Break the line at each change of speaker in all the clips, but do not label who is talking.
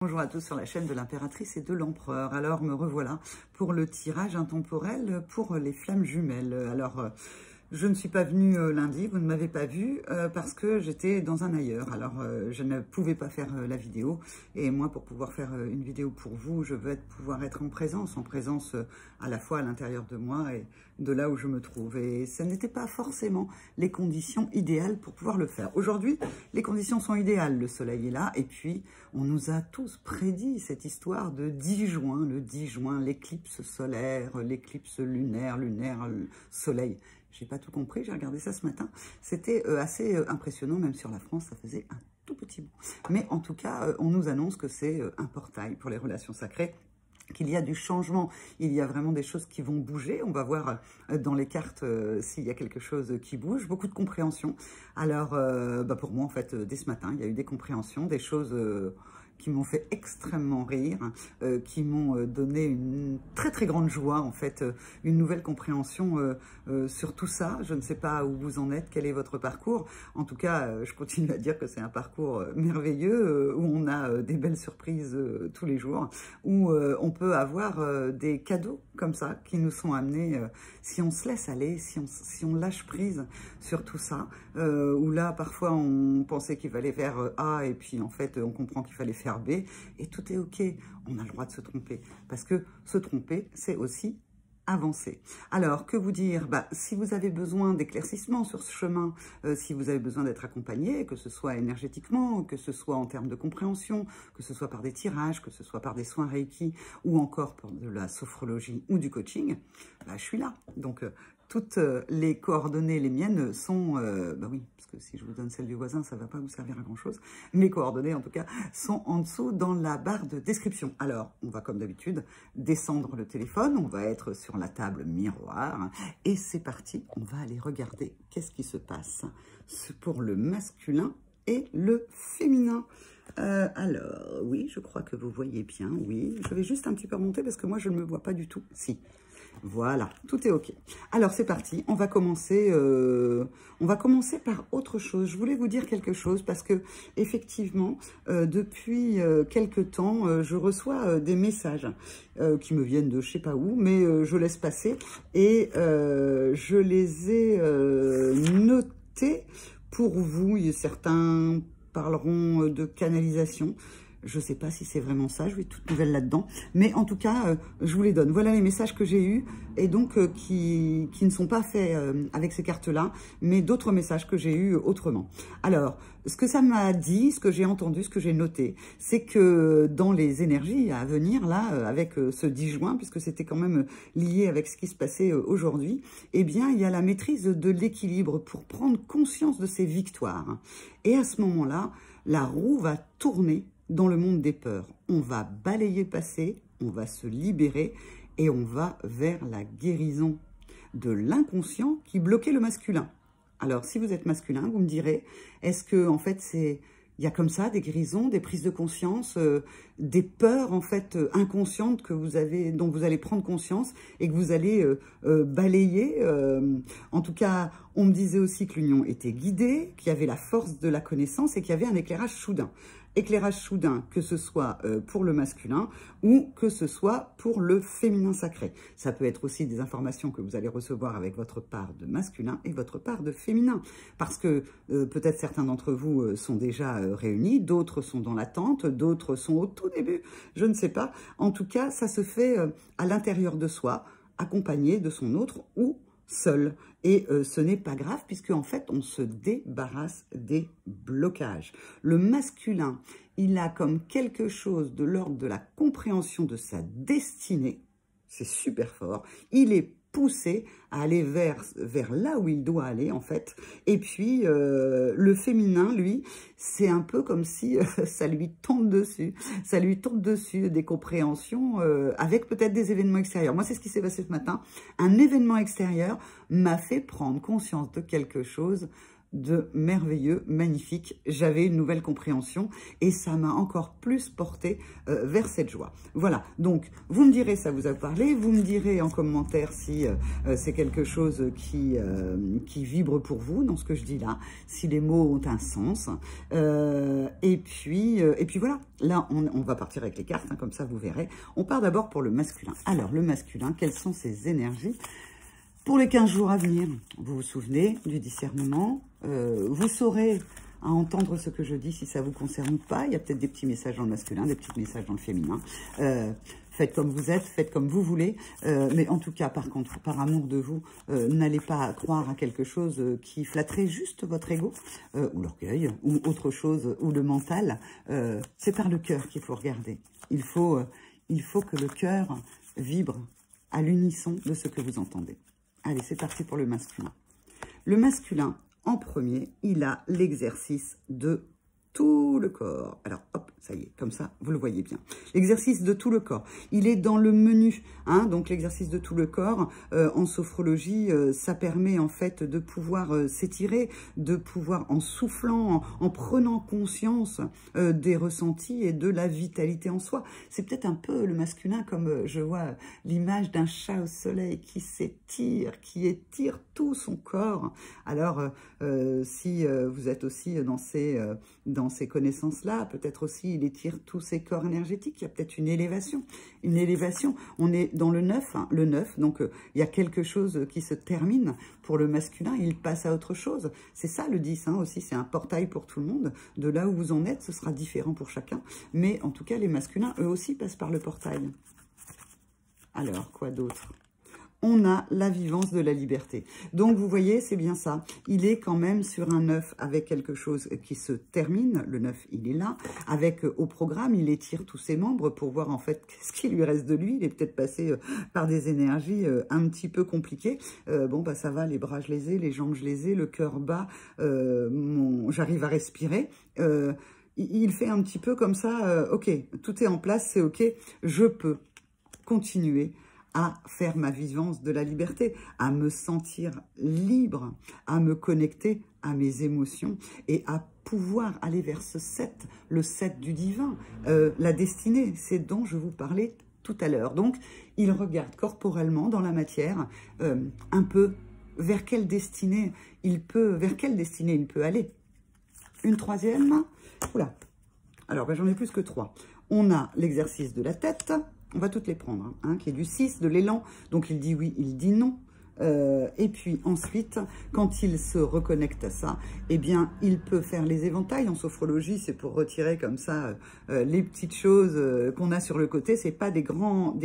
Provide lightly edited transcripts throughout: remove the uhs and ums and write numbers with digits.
Bonjour à tous sur la chaîne de l'impératrice et de l'empereur. Alors me revoilà pour le tirage intemporel pour les flammes jumelles. Alors je ne suis pas venue lundi, vous ne m'avez pas vu parce que j'étais dans un ailleurs. Alors je ne pouvais pas faire la vidéo et moi pour pouvoir faire une vidéo pour vous, je veux pouvoir être en présence à la fois à l'intérieur de moi et de là où je me trouve. Et ce n'était pas forcément les conditions idéales pour pouvoir le faire. Aujourd'hui, les conditions sont idéales, le soleil est là et puis on nous a tous prédit cette histoire de 10 juin, le 10 juin, l'éclipse solaire, l'éclipse lunaire, soleil. J'ai pas tout compris, j'ai regardé ça ce matin. C'était assez impressionnant, même sur la France, ça faisait un tout petit bout. Mais en tout cas, on nous annonce que c'est un portail pour les relations sacrées, qu'il y a du changement, il y a vraiment des choses qui vont bouger. On va voir dans les cartes s'il y a quelque chose qui bouge, beaucoup de compréhension. Alors, pour moi, en fait, dès ce matin, il y a eu des compréhensions, des choses qui m'ont fait extrêmement rire, qui m'ont donné une très très grande joie, en fait, une nouvelle compréhension sur tout ça. Je ne sais pas où vous en êtes, quel est votre parcours. En tout cas, je continue à dire que c'est un parcours merveilleux, où on a des belles surprises tous les jours, où on peut avoir des cadeaux comme ça qui nous sont amenés si on se laisse aller, si on lâche prise sur tout ça, où là parfois on pensait qu'il fallait faire A et puis en fait on comprend qu'il fallait faire B et tout est ok, on a le droit de se tromper parce que se tromper c'est aussi avancer. Alors, que vous dire? Si vous avez besoin d'éclaircissement sur ce chemin, si vous avez besoin d'être accompagné, que ce soit énergétiquement, que ce soit en termes de compréhension, que ce soit par des tirages, que ce soit par des soins Reiki, ou encore pour de la sophrologie ou du coaching, je suis là. Donc, toutes les coordonnées, les miennes, sont... oui, parce que si je vous donne celle du voisin, ça ne va pas vous servir à grand-chose. Mes coordonnées, en tout cas, sont en dessous dans la barre de description. Alors, on va, comme d'habitude, descendre le téléphone. On va être sur la table miroir. Et c'est parti, on va aller regarder qu'est-ce qui se passe pour le masculin et le féminin. Alors, oui, je crois que vous voyez bien, oui. Je vais juste un petit peu remonter parce que moi, je ne me vois pas du tout. Si. Voilà, tout est ok. Alors c'est parti, on va commencer par autre chose. Je voulais vous dire quelque chose parce que effectivement, depuis quelque temps, je reçois des messages qui me viennent de je sais pas où, mais je laisse passer et je les ai notés pour vous. Certains parleront de canalisation. Je ne sais pas si c'est vraiment ça, je vais toute nouvelle là-dedans. Mais en tout cas, je vous les donne. Voilà les messages que j'ai eus et donc qui ne sont pas faits avec ces cartes-là, mais d'autres messages que j'ai eus autrement. Alors, ce que ça m'a dit, ce que j'ai entendu, ce que j'ai noté, c'est que dans les énergies à venir, là, avec ce 10 juin, puisque c'était quand même lié avec ce qui se passait aujourd'hui, eh bien, il y a la maîtrise de l'équilibre pour prendre conscience de ses victoires. Et à ce moment-là, la roue va tourner dans le monde des peurs. On va balayer le passé, on va se libérer et on va vers la guérison de l'inconscient qui bloquait le masculin. Alors, si vous êtes masculin, vous me direz, est-ce que, en fait, il y a comme ça des guérisons, des prises de conscience, des peurs, en fait, inconscientes dont vous allez prendre conscience et que vous allez balayer. En tout cas, on me disait aussi que l'union était guidée, qu'il y avait la force de la connaissance et qu'il y avait un éclairage soudain. Éclairage soudain, que ce soit pour le masculin ou que ce soit pour le féminin sacré. Ça peut être aussi des informations que vous allez recevoir avec votre part de masculin et votre part de féminin. Parce que peut-être certains d'entre vous sont déjà réunis, d'autres sont dans l'attente, d'autres sont au tout début, je ne sais pas. En tout cas, ça se fait à l'intérieur de soi, accompagné de son autre ou seul. Et ce n'est pas grave puisque en fait on se débarrasse des blocages. Le masculin, il a comme quelque chose de l'ordre de la compréhension de sa destinée. C'est super fort. Il est poussé à aller vers là où il doit aller en fait. Et puis le féminin, lui, c'est un peu comme si ça lui tombe dessus. Ça lui tombe dessus des compréhensions avec peut-être des événements extérieurs. Moi, c'est ce qui s'est passé ce matin. Un événement extérieur m'a fait prendre conscience de quelque chose de merveilleux, magnifique. J'avais une nouvelle compréhension et ça m'a encore plus porté vers cette joie. Voilà, donc vous me direz, ça vous a parlé, vous me direz en commentaire si c'est quelque chose qui vibre pour vous dans ce que je dis là, si les mots ont un sens. Et puis voilà, là on va partir avec les cartes, hein, comme ça vous verrez. On part d'abord pour le masculin. Alors le masculin, quelles sont ses énergies pour les 15 jours à venir? Vous vous souvenez du discernement, vous saurez à entendre ce que je dis si ça vous concerne ou pas. Il y a peut-être des petits messages dans le masculin, des petits messages dans le féminin. Faites comme vous êtes, faites comme vous voulez. Mais en tout cas, par contre, par amour de vous, n'allez pas croire à quelque chose qui flatterait juste votre ego, ou l'orgueil, ou autre chose, ou le mental. C'est par le cœur qu'il faut regarder. Il faut que le cœur vibre à l'unisson de ce que vous entendez. Allez, c'est parti pour le masculin. Le masculin, en premier, il a l'exercice de tout le corps. Alors, hop, ça y est, comme ça, vous le voyez bien. L'exercice de tout le corps. Il est dans le menu, hein, donc l'exercice de tout le corps. En sophrologie, ça permet en fait de pouvoir s'étirer, de pouvoir, en soufflant, en prenant conscience des ressentis et de la vitalité en soi. C'est peut-être un peu le masculin, comme je vois l'image d'un chat au soleil qui s'étire, qui étire tout son corps. Alors, si vous êtes aussi dans ces connaissances-là, peut-être aussi il étire tous ses corps énergétiques, il y a peut-être une élévation. Une élévation, on est dans le 9, hein, le 9, donc il y a quelque chose qui se termine pour le masculin, il passe à autre chose. C'est ça le 10 hein, aussi, c'est un portail pour tout le monde. De là où vous en êtes, ce sera différent pour chacun. Mais en tout cas, les masculins, eux aussi, passent par le portail. Alors, quoi d'autre ? On a la vivance de la liberté. Donc, vous voyez, c'est bien ça. Il est quand même sur un 9 avec quelque chose qui se termine. Le 9, il est là. Avec, au programme, il étire tous ses membres pour voir, en fait, ce qui lui reste de lui. Il est peut-être passé par des énergies un petit peu compliquées. Bon, bah, ça va, les bras, je les ai, les jambes, je les ai, le cœur bat, j'arrive à respirer. Il fait un petit peu comme ça, ok, tout est en place, c'est ok, je peux continuer à faire ma vivance de la liberté, à me sentir libre, à me connecter à mes émotions et à pouvoir aller vers ce 7, le 7 du divin, la destinée, c'est dont je vous parlais tout à l'heure. Donc, il regarde corporellement dans la matière un peu vers quelle destinée il peut aller. Une troisième, oula, alors ben, j'en ai plus que 3. On a l'exercice de la tête. On va toutes les prendre, hein, qui est du 6, de l'élan. Donc, il dit oui, il dit non. Et puis ensuite, quand il se reconnecte à ça, eh bien, il peut faire les éventails. En sophrologie, c'est pour retirer comme ça les petites choses qu'on a sur le côté. C'est pas des grands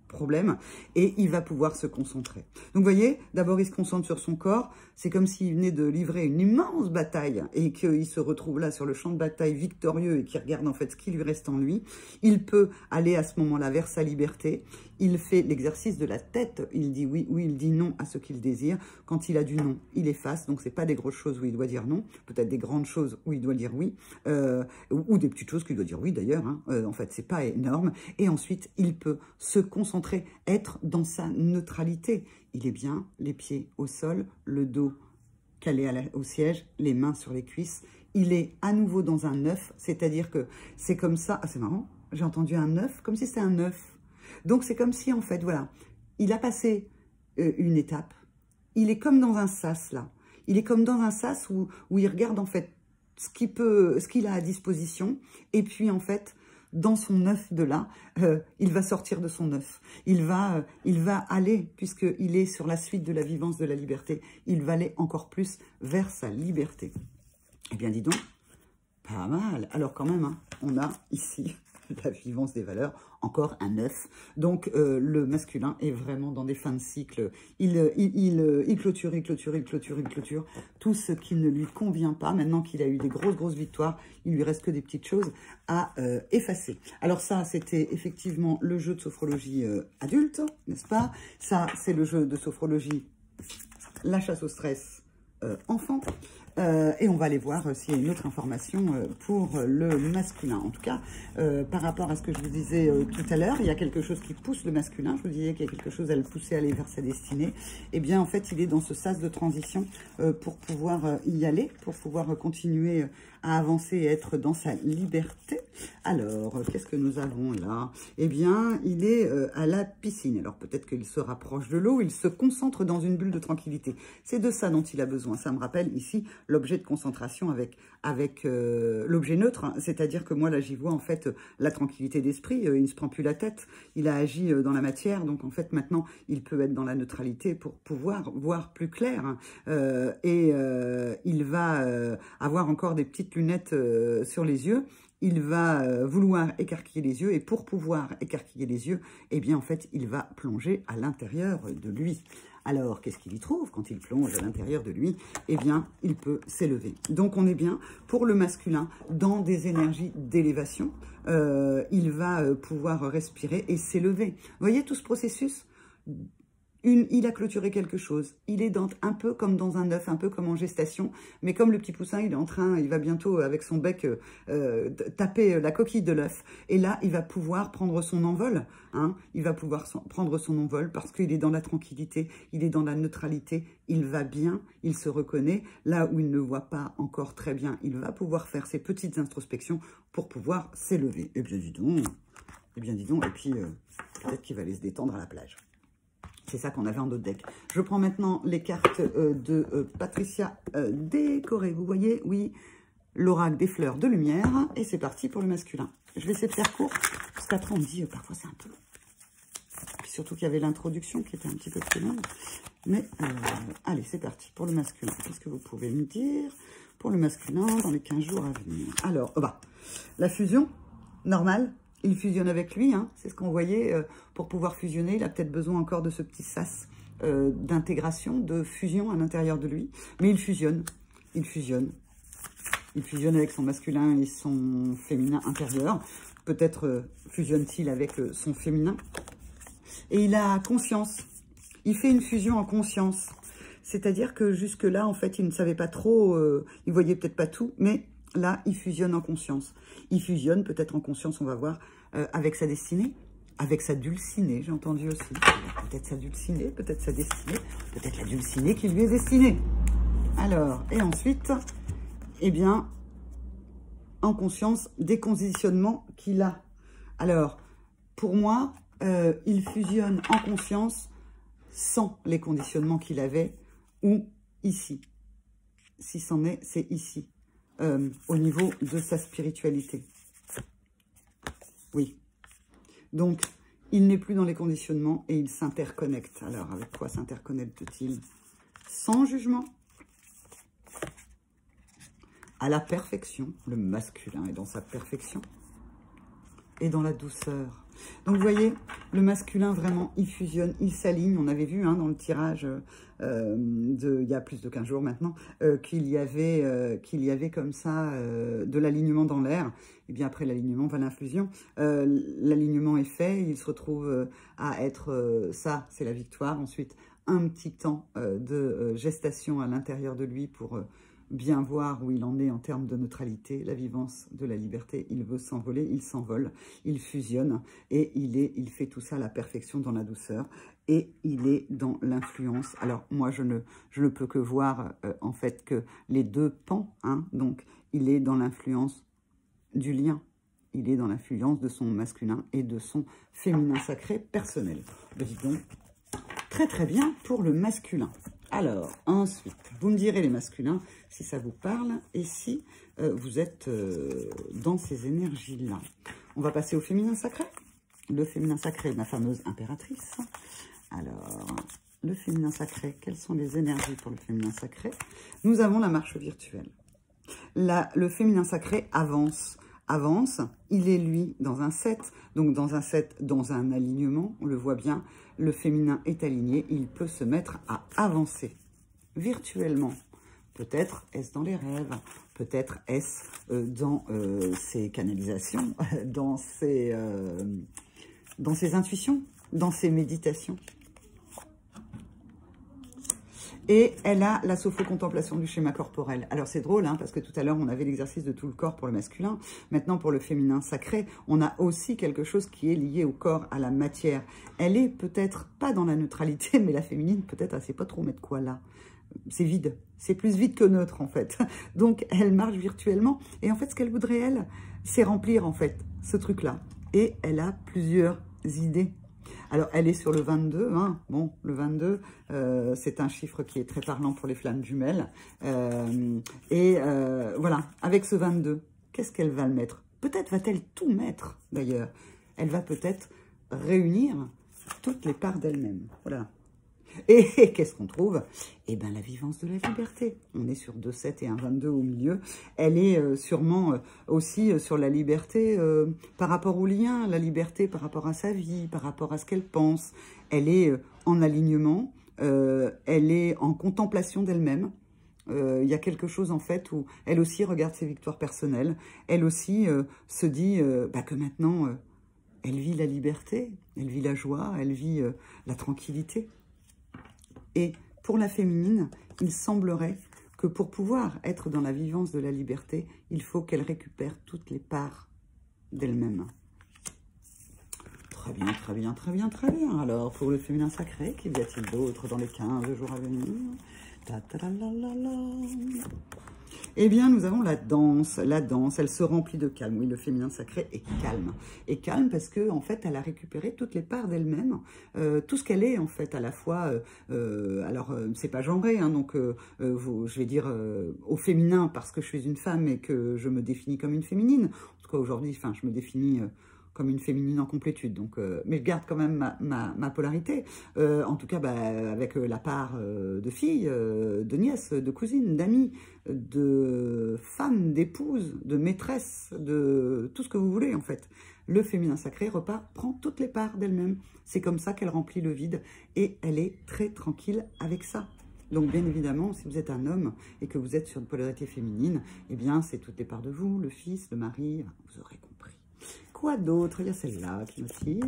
problème et il va pouvoir se concentrer. Donc, vous voyez, d'abord, il se concentre sur son corps. C'est comme s'il venait de livrer une immense bataille et qu'il se retrouve là sur le champ de bataille victorieux et qu'il regarde en fait ce qui lui reste en lui. Il peut aller à ce moment-là vers sa liberté. Il fait l'exercice de la tête. Il dit oui ou il dit non à ce qu'il désire. Quand il a du non, il efface. Donc, c'est pas des grosses choses où il doit dire non. Peut-être des grandes choses où il doit dire oui. Ou des petites choses qu'il doit dire oui d'ailleurs. Hein. En fait, c'est pas énorme. Et ensuite, il peut se concentrer, être dans sa neutralité. Il est bien, les pieds au sol, le dos calé au siège, les mains sur les cuisses. Il est à nouveau dans un 9, c'est-à-dire que c'est comme ça. Ah, c'est marrant, j'ai entendu un 9, comme si c'était un 9. Donc, c'est comme si, en fait, voilà, il a passé une étape. Il est comme dans un sas, là. Il est comme dans un sas où il regarde, en fait, ce qu'il a à disposition. Et puis, en fait, dans son œuf de là, il va sortir de son œuf. Il va aller, puisqu'il est sur la suite de la vivance de la liberté, il va aller encore plus vers sa liberté. Eh bien, dis donc, pas mal. Alors quand même, hein, on a ici la vivance des valeurs, encore un 9. Donc, le masculin est vraiment dans des fins de cycle. Il clôture, il clôture, il clôture, il clôture. Tout ce qui ne lui convient pas, maintenant qu'il a eu des grosses victoires, il lui reste que des petites choses à effacer. Alors ça, c'était effectivement le jeu de sophrologie adulte, n'est-ce pas? Ça, c'est le jeu de sophrologie, la chasse au stress enfant. Et on va aller voir s'il y a une autre information pour le masculin. En tout cas, par rapport à ce que je vous disais tout à l'heure, il y a quelque chose qui pousse le masculin. Je vous disais qu'il y a quelque chose à le pousser à aller vers sa destinée. Eh bien, en fait, il est dans ce sas de transition pour pouvoir y aller, pour pouvoir continuer à avancer et être dans sa liberté. Alors, qu'est-ce que nous avons là? Eh bien, il est à la piscine. Alors, peut-être qu'il se rapproche de l'eau, il se concentre dans une bulle de tranquillité. C'est de ça dont il a besoin. Ça me rappelle ici l'objet de concentration avec l'objet neutre. Hein. C'est-à-dire que moi, là, j'y vois en fait la tranquillité d'esprit. Il ne se prend plus la tête. Il a agi dans la matière. Donc, en fait, maintenant, il peut être dans la neutralité pour pouvoir voir plus clair. Hein. Il va avoir encore des petites lunettes sur les yeux. Il va vouloir écarquiller les yeux et pour pouvoir écarquiller les yeux, eh bien, en fait, il va plonger à l'intérieur de lui. Alors, qu'est-ce qu'il y trouve quand il plonge à l'intérieur de lui? Eh bien, il peut s'élever. Donc, on est bien pour le masculin dans des énergies d'élévation. Il va pouvoir respirer et s'élever. Vous voyez tout ce processus? Il a clôturé quelque chose. Il est un peu comme dans un œuf, un peu comme en gestation. Mais comme le petit poussin, il va bientôt, avec son bec, taper la coquille de l'œuf. Et là, il va pouvoir prendre son envol. Hein. Il va pouvoir prendre son envol parce qu'il est dans la tranquillité, il est dans la neutralité, il va bien, il se reconnaît. Là où il ne voit pas encore très bien, il va pouvoir faire ses petites introspections pour pouvoir s'élever. Eh bien, dis donc. Eh bien, dis donc. Et puis, peut-être qu'il va aller se détendre à la plage. C'est ça qu'on avait en d'autres decks. Je prends maintenant les cartes de Patricia décorées. Vous voyez, oui, l'oracle des fleurs de lumière. Et c'est parti pour le masculin. Je vais essayer de faire court, parce qu'après on me dit, parfois c'est un peu... Puis surtout qu'il y avait l'introduction qui était un petit peu plus longue. Mais allez, c'est parti pour le masculin. Qu'est-ce que vous pouvez me dire pour le masculin dans les 15 jours à venir? Alors, la fusion, normale. Il fusionne avec lui, hein, c'est ce qu'on voyait. Pour pouvoir fusionner, il a peut-être besoin encore de ce petit sas d'intégration, de fusion à l'intérieur de lui. Mais il fusionne, il fusionne. Il fusionne avec son masculin et son féminin intérieur. Peut-être fusionne-t-il avec son féminin. Et il a conscience. Il fait une fusion en conscience. C'est-à-dire que jusque-là, en fait, il ne savait pas trop, il voyait peut-être pas tout, mais... Là, il fusionne en conscience. Il fusionne peut-être en conscience, on va voir, avec sa destinée, avec sa dulcinée, j'ai entendu aussi. Peut-être sa dulcinée, peut-être sa destinée, peut-être la dulcinée qui lui est destinée. Alors, et ensuite, eh bien, en conscience des conditionnements qu'il a. Alors, pour moi, il fusionne en conscience sans les conditionnements qu'il avait, ou ici. Si c'en est, c'est ici. Au niveau de sa spiritualité. Oui. Donc, il n'est plus dans les conditionnements et il s'interconnecte. Alors, avec quoi s'interconnecte-t-il? Sans jugement. À la perfection. Le masculin est dans sa perfection. Et dans la douceur. Donc, vous voyez, le masculin, vraiment, il fusionne, il s'aligne. On avait vu dans le tirage il y a plus de 15 jours maintenant, qu'il y avait comme ça de l'alignement dans l'air. Et bien après l'alignement va l'infusion. L'alignement est fait, il se retrouve à être ça, c'est la victoire. Ensuite, un petit temps de gestation à l'intérieur de lui pour... bien voir où il en est en termes de neutralité, la vivance de la liberté. Il veut s'envoler, il s'envole, il fusionne et il fait tout ça à la perfection dans la douceur et il est dans l'influence. Alors moi, je ne peux que voir en fait que les deux pans, donc il est dans l'influence du lien. Il est dans l'influence de son masculin et de son féminin sacré personnel. Ben, dis donc, très très bien pour le masculin. Alors, ensuite, vous me direz les masculins, si ça vous parle, et si vous êtes dans ces énergies-là. On va passer au féminin sacré. Le féminin sacré, ma fameuse impératrice. Alors, le féminin sacré, quelles sont les énergies pour le féminin sacré? Nous avons la marche virtuelle. Le féminin sacré avance. Il est lui dans un 7, donc dans un 7, dans un alignement, on le voit bien, le féminin est aligné, il peut se mettre à avancer virtuellement. Peut-être est-ce dans les rêves, peut-être est-ce dans ses canalisations, dans ses intuitions, dans ses méditations. Et elle a la sophocontemplation du schéma corporel. Alors c'est drôle, hein, parce que tout à l'heure, on avait l'exercice de tout le corps pour le masculin. Maintenant, pour le féminin sacré, on a aussi quelque chose qui est lié au corps, à la matière. Elle est peut-être pas dans la neutralité, mais la féminine, peut-être, elle sait pas trop mettre quoi là. C'est vide. C'est plus vide que neutre, en fait. Donc, elle marche virtuellement. Et en fait, ce qu'elle voudrait, elle, c'est remplir, en fait, ce truc-là. Et elle a plusieurs idées. Alors, elle est sur le 22, hein. Bon, le 22, c'est un chiffre qui est très parlant pour les flammes jumelles. Voilà, avec ce 22, qu'est-ce qu'elle va le mettre? Peut-être va-t-elle tout mettre, d'ailleurs. Elle va peut-être réunir toutes les parts d'elle-même. Voilà. Et qu'est-ce qu'on trouve? Eh bien, la vivance de la liberté. On est sur 2, 7 et un 22 au milieu. Elle est sûrement aussi sur la liberté par rapport au lien, la liberté par rapport à sa vie, par rapport à ce qu'elle pense. Elle est en alignement, elle est en contemplation d'elle-même. Il y a quelque chose en fait où elle aussi regarde ses victoires personnelles. Elle aussi se dit que maintenant, elle vit la liberté, elle vit la joie, elle vit la tranquillité. Et pour la féminine, il semblerait que pour pouvoir être dans la vivance de la liberté, il faut qu'elle récupère toutes les parts d'elle-même. Très bien, très bien, très bien, très bien. Alors, pour le féminin sacré, qu'y a-t-il d'autre dans les 15 jours à venir? Eh bien, nous avons la danse. La danse, elle se remplit de calme. Oui, le féminin sacré est calme. Et calme parce que, en fait, elle a récupéré toutes les parts d'elle-même, tout ce qu'elle est, en fait, à la fois. C'est pas genré, hein, donc je vais dire au féminin parce que je suis une femme et que je me définis comme une féminine. En tout cas, aujourd'hui, je me définis comme une féminine en complétude, donc, mais je garde quand même ma polarité, en tout cas avec la part de fille, de nièce, de cousine, d'amis, de femme, d'épouse, de maîtresse, de tout ce que vous voulez en fait. Le féminin sacré prend toutes les parts d'elle-même, c'est comme ça qu'elle remplit le vide et elle est très tranquille avec ça. Donc, bien évidemment, si vous êtes un homme et que vous êtes sur une polarité féminine, eh bien, c'est toutes les parts de vous, le fils, le mari, vous aurez compris. Quoi d'autre? Il y a celle-là qui me tire.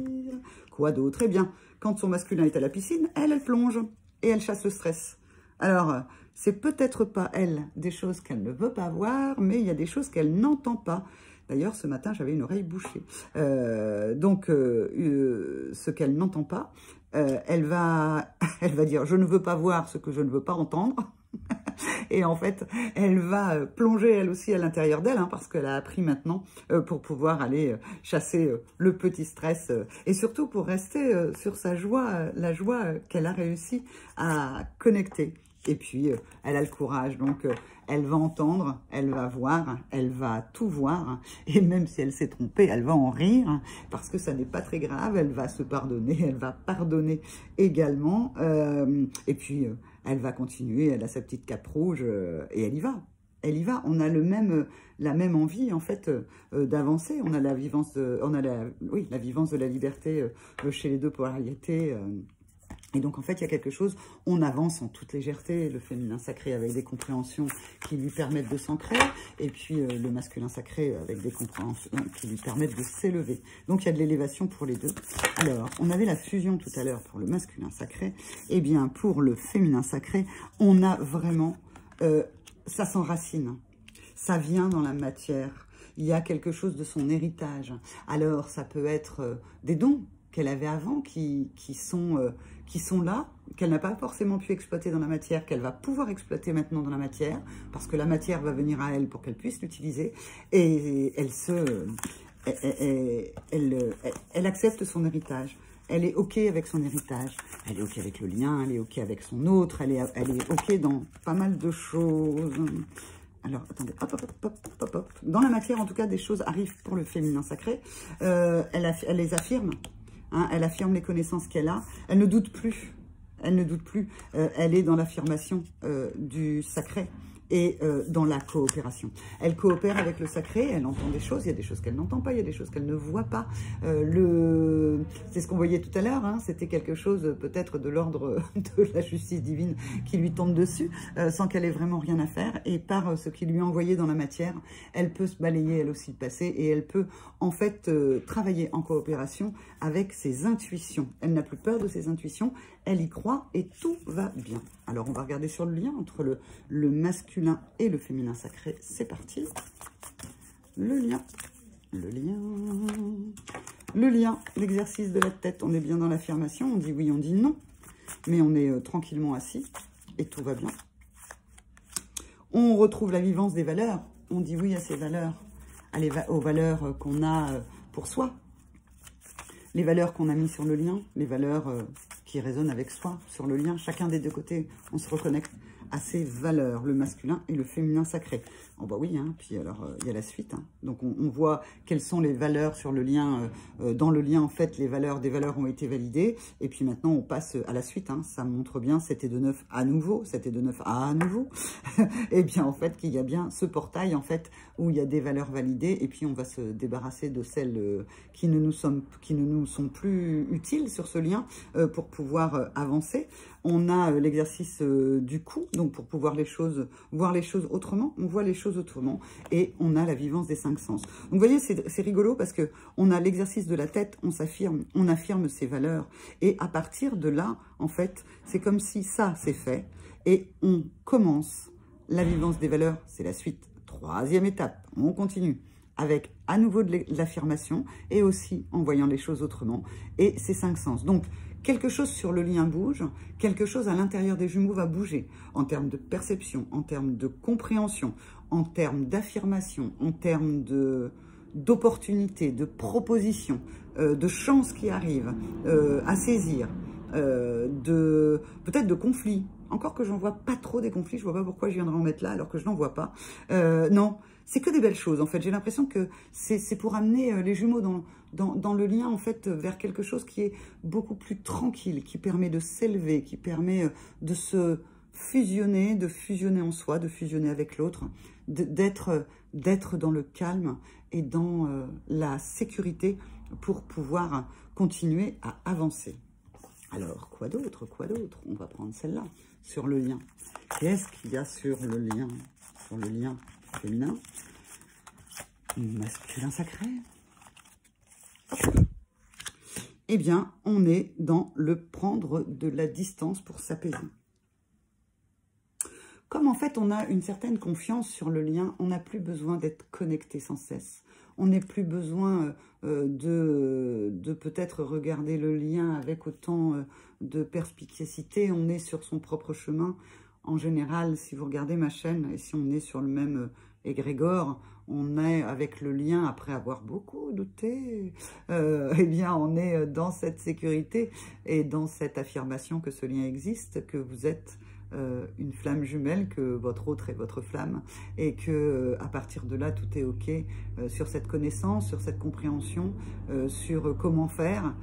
Quoi d'autre? Eh bien, quand son masculin est à la piscine, elle plonge et elle chasse le stress. Alors, c'est peut-être pas, elle, des choses qu'elle ne veut pas voir, mais il y a des choses qu'elle n'entend pas. D'ailleurs, ce matin, j'avais une oreille bouchée. Ce qu'elle n'entend pas, elle va dire « je ne veux pas voir ce que je ne veux pas entendre ». Et en fait, elle va plonger elle aussi à l'intérieur d'elle, hein, parce qu'elle a appris maintenant pour pouvoir aller chasser le petit stress et surtout pour rester sur sa joie, la joie qu'elle a réussi à connecter. Et puis, elle a le courage, donc elle va entendre, elle va voir, elle va tout voir. Et même si elle s'est trompée, elle va en rire, parce que ça n'est pas très grave, elle va se pardonner, elle va pardonner également. Et puis, elle va continuer, elle a sa petite cape rouge et elle y va. Elle y va. On a la même envie, en fait, d'avancer. On a la vivance la vivance de la liberté chez les deux polarités. Et donc, en fait, il y a quelque chose, on avance en toute légèreté, le féminin sacré avec des compréhensions qui lui permettent de s'ancrer, et puis le masculin sacré avec des compréhensions qui lui permettent de s'élever. Donc, il y a de l'élévation pour les deux. Alors, on avait la fusion tout à l'heure pour le masculin sacré. Eh bien, pour le féminin sacré, on a vraiment, ça s'enracine, ça vient dans la matière. Il y a quelque chose de son héritage. Alors, ça peut être des dons qu'elle avait avant, qui sont là, qu'elle n'a pas forcément pu exploiter dans la matière, qu'elle va pouvoir exploiter maintenant dans la matière, parce que la matière va venir à elle pour qu'elle puisse l'utiliser, et elle accepte son héritage. Elle est OK avec son héritage, elle est OK avec le lien, elle est OK avec son autre, elle est OK dans pas mal de choses. Alors, attendez, hop. Dans la matière, en tout cas, des choses arrivent pour le féminin sacré. Elle les affirme. Hein, elle affirme les connaissances qu'elle a. Elle ne doute plus. Elle ne doute plus. Elle est dans l'affirmation du sacré. et dans la coopération. Elle coopère avec le sacré, elle entend des choses, il y a des choses qu'elle n'entend pas, il y a des choses qu'elle ne voit pas. C'est ce qu'on voyait tout à l'heure, hein, c'était quelque chose peut-être de l'ordre de la justice divine qui lui tombe dessus, sans qu'elle ait vraiment rien à faire. Et par ce qui lui est envoyé dans la matière, elle peut se balayer elle aussi le passé et elle peut en fait travailler en coopération avec ses intuitions. Elle n'a plus peur de ses intuitions, elle y croit et tout va bien. Alors on va regarder sur le lien entre le masculin et le féminin sacré. C'est parti. Le lien, l'exercice de la tête. On est bien dans l'affirmation, on dit oui, on dit non, mais on est tranquillement assis et tout va bien. On retrouve la vivance des valeurs. On dit oui à ces valeurs, aux valeurs qu'on a pour soi. Les valeurs qu'on a mis sur le lien, les valeurs qui résonnent avec soi sur le lien. Chacun des deux côtés, on se reconnecte à ces valeurs, le masculin et le féminin sacré. Oh bah oui, hein, puis alors il y a la suite. Hein. Donc on voit quelles sont les valeurs sur le lien. Dans le lien, en fait, des valeurs ont été validées. Et puis maintenant, on passe à la suite. Hein. Ça montre bien 7 et 2, 9 à nouveau. 7 et 2, 9 à nouveau. Et bien en fait, qu'il y a bien ce portail, en fait, où il y a des valeurs validées. Et puis on va se débarrasser de celles qui ne nous sont plus utiles sur ce lien pour pouvoir avancer. On a l'exercice du coup, donc pour pouvoir voir les choses autrement. On voit les choses autrement et on a la vivance des 5 sens. Donc vous voyez, c'est rigolo parce que on a l'exercice de la tête, on affirme ses valeurs et à partir de là, en fait, c'est comme si ça c'est fait et on commence la vivance des valeurs, c'est la suite. 3e étape, on continue avec à nouveau de l'affirmation et aussi en voyant les choses autrement et ces 5 sens. Donc, quelque chose sur le lien bouge, quelque chose à l'intérieur des jumeaux va bouger en termes de perception, en termes de compréhension, en termes d'affirmation, en termes d'opportunités, de propositions, de chances qui arrivent à saisir, peut-être de conflits. Encore que j'en vois pas trop des conflits, je vois pas pourquoi je viendrais en mettre là alors que je n'en vois pas. Non, c'est que des belles choses en fait. J'ai l'impression que c'est pour amener les jumeaux dans le lien en fait vers quelque chose qui est beaucoup plus tranquille, qui permet de s'élever, qui permet de se fusionner, en soi, de fusionner avec l'autre, d'être dans le calme et dans la sécurité pour pouvoir continuer à avancer. Alors, quoi d'autre? On va prendre celle-là, sur le lien. Qu'est-ce qu'il y a sur le lien féminin? Masculin sacré. Eh bien, on est dans le prendre de la distance pour s'apaiser. Comme en fait, on a une certaine confiance sur le lien, on n'a plus besoin d'être connecté sans cesse. On n'a plus besoin de peut-être regarder le lien avec autant de perspicacité. On est sur son propre chemin. En général, si vous regardez ma chaîne, et si on est sur le même égrégore, on est avec le lien, après avoir beaucoup douté, eh bien, on est dans cette sécurité et dans cette affirmation que ce lien existe, que vous êtes une flamme jumelle, que votre autre est votre flamme, et que à partir de là, tout est OK sur cette connaissance, sur cette compréhension, sur comment faire.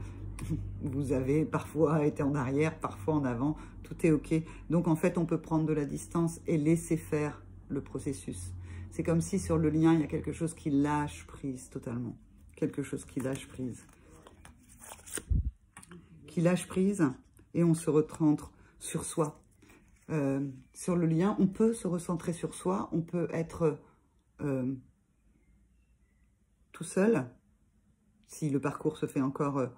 Vous avez parfois été en arrière, parfois en avant, tout est OK. Donc en fait, on peut prendre de la distance et laisser faire le processus. C'est comme si sur le lien, il y a quelque chose qui lâche prise totalement. Quelque chose qui lâche prise. Qui lâche prise et on se recentre sur soi. Sur le lien, on peut se recentrer sur soi, on peut être tout seul, si le parcours se fait encore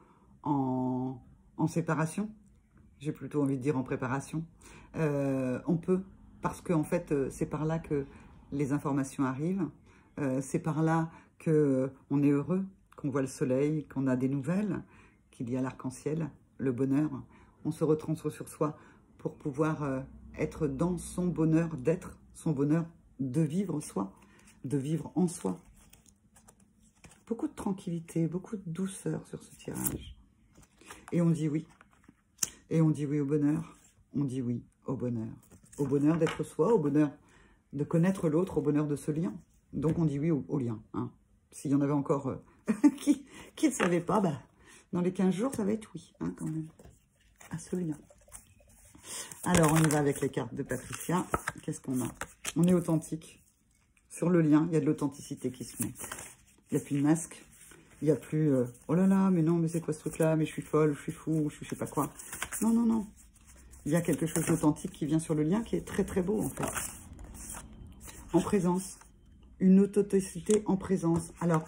en séparation, j'ai plutôt envie de dire en préparation, on peut, parce qu'en fait, c'est par là que les informations arrivent, c'est par là qu'on est heureux, qu'on voit le soleil, qu'on a des nouvelles, qu'il y a l'arc-en-ciel, le bonheur. On se recentre sur soi pour pouvoir être dans son bonheur d'être, son bonheur de vivre soi, de vivre en soi. Beaucoup de tranquillité, beaucoup de douceur sur ce tirage. Et on dit oui. Et on dit oui au bonheur. On dit oui au bonheur. Au bonheur d'être soi, au bonheur de connaître l'autre, au bonheur de ce lien. Donc on dit oui au lien. Hein. S'il y en avait encore qui ne savaient pas, bah, dans les 15 jours, ça va être oui, hein, quand même, à ce lien. Alors, on y va avec les cartes de Patricia. Qu'est-ce qu'on a? On est authentique. Sur le lien, il y a de l'authenticité qui se met. Il n'y a plus de masque. Il n'y a plus, oh là là, mais non, mais c'est quoi ce truc-là? Mais je suis folle, je suis fou, je sais pas quoi. Non, non, non. Il y a quelque chose d'authentique qui vient sur le lien qui est très, très beau, en fait. En présence. Une authenticité en présence. Alors,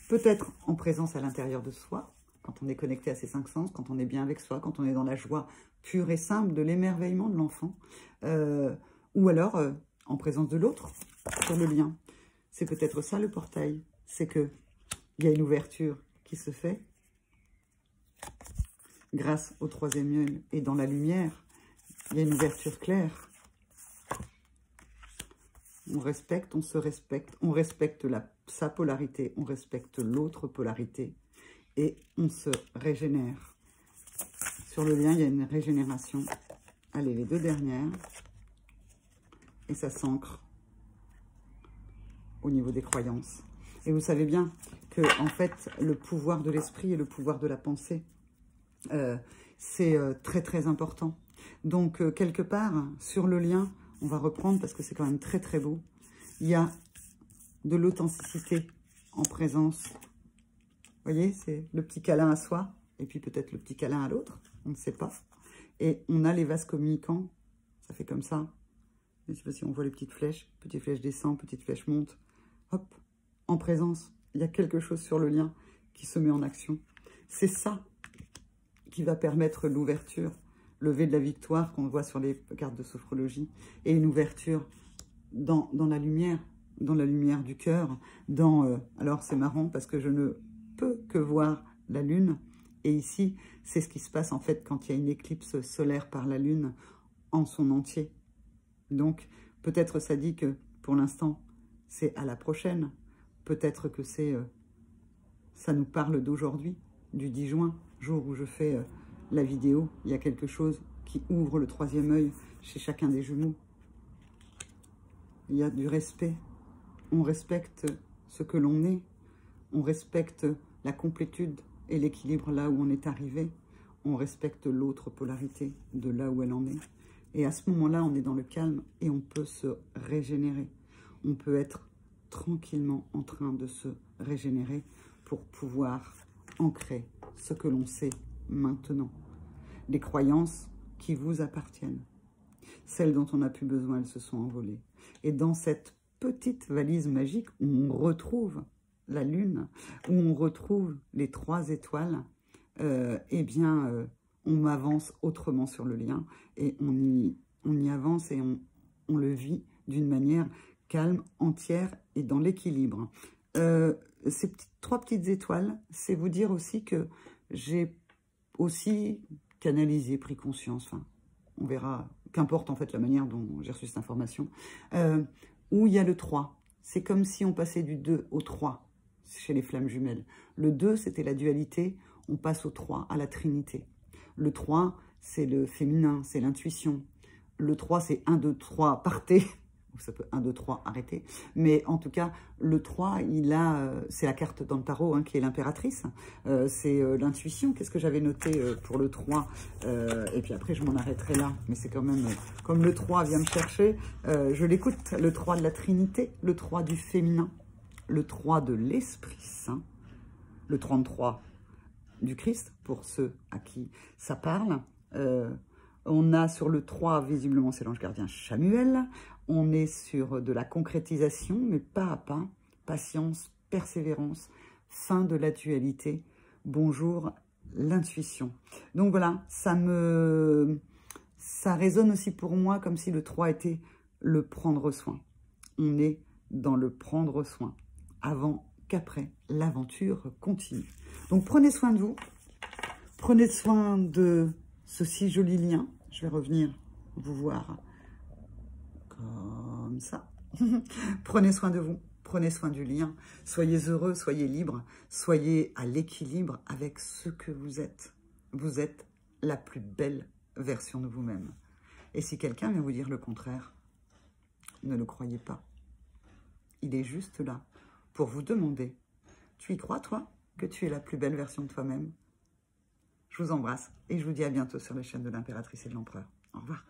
peut-être en présence à l'intérieur de soi, quand on est connecté à ses 5 sens, quand on est bien avec soi, quand on est dans la joie pure et simple de l'émerveillement de l'enfant. Ou alors, en présence de l'autre, sur le lien. C'est peut-être ça le portail. C'est que il y a une ouverture qui se fait grâce au 3e œil et dans la lumière. Il y a une ouverture claire. On respecte, on se respecte, on respecte sa polarité, on respecte l'autre polarité et on se régénère. Sur le lien, il y a une régénération. Allez, les 2 dernières. Et ça s'ancre au niveau des croyances. Et vous savez bien que, en fait, le pouvoir de l'esprit et le pouvoir de la pensée, c'est très, très important. Donc, quelque part, sur le lien, on va reprendre parce que c'est quand même très, très beau. Il y a de l'authenticité en présence. Vous voyez, c'est le petit câlin à soi et puis peut-être le petit câlin à l'autre. On ne sait pas. Et on a les vases communicants. Ça fait comme ça. Je ne sais pas si on voit les petites flèches. Petite flèche descend, petite flèche monte. Hop, en présence. Il y a quelque chose sur le lien qui se met en action. C'est ça qui va permettre l'ouverture, le V de la victoire qu'on voit sur les cartes de sophrologie, et une ouverture dans la lumière du cœur. Alors c'est marrant parce que je ne peux que voir la lune, et ici c'est ce qui se passe en fait quand il y a une éclipse solaire par la lune en son entier. Donc peut-être ça dit que pour l'instant c'est à la prochaine. Peut-être que ça nous parle d'aujourd'hui, du 10 juin, jour où je fais la vidéo. Il y a quelque chose qui ouvre le 3e œil chez chacun des jumeaux. Il y a du respect. On respecte ce que l'on est. On respecte la complétude et l'équilibre là où on est arrivé. On respecte l'autre polarité de là où elle en est. Et à ce moment-là, on est dans le calme et on peut se régénérer. On peut être tranquillement en train de se régénérer pour pouvoir ancrer ce que l'on sait maintenant. Les croyances qui vous appartiennent. Celles dont on n'a plus besoin, elles se sont envolées. Et dans cette petite valise magique où on retrouve la lune, où on retrouve les 3 étoiles, eh bien, on avance autrement sur le lien et on y avance et on le vit d'une manière calme, entière et dans l'équilibre. Ces 3 petites étoiles, c'est vous dire aussi que j'ai aussi canalisé, pris conscience, enfin, on verra, qu'importe en fait la manière dont j'ai reçu cette information, où il y a le 3. C'est comme si on passait du 2 au 3 chez les flammes jumelles. Le 2, c'était la dualité, on passe au 3, à la trinité. Le 3, c'est le féminin, c'est l'intuition. Le 3, c'est 1, 2, 3, partez. Ça peut 1, 2, 3, arrêter. Mais en tout cas, le 3, c'est la carte dans le tarot qui est l'impératrice. C'est l'intuition. Qu'est-ce que j'avais noté pour le 3 et puis après, je m'en arrêterai là. Mais c'est quand même, comme le 3 vient me chercher, je l'écoute. Le 3 de la Trinité, le 3 du féminin, le 3 de l'Esprit Saint, le 33 du Christ, pour ceux à qui ça parle. On a sur le 3, visiblement, c'est l'ange gardien Chamuel. On est sur de la concrétisation, mais pas à pas. Patience, persévérance, fin de la dualité. Bonjour, l'intuition. Donc voilà, ça résonne aussi pour moi comme si le 3 était le prendre soin. On est dans le prendre soin, avant qu'après, l'aventure continue. Donc prenez soin de vous, prenez soin de ce si joli lien. Je vais revenir vous voir comme ça. Prenez soin de vous, prenez soin du lien. Soyez heureux, soyez libres, soyez à l'équilibre avec ce que vous êtes. Vous êtes la plus belle version de vous-même. Et si quelqu'un vient vous dire le contraire, ne le croyez pas. Il est juste là pour vous demander, tu y crois toi, que tu es la plus belle version de toi-même? Je vous embrasse et je vous dis à bientôt sur la chaîne de l'Impératrice et de l'Empereur. Au revoir.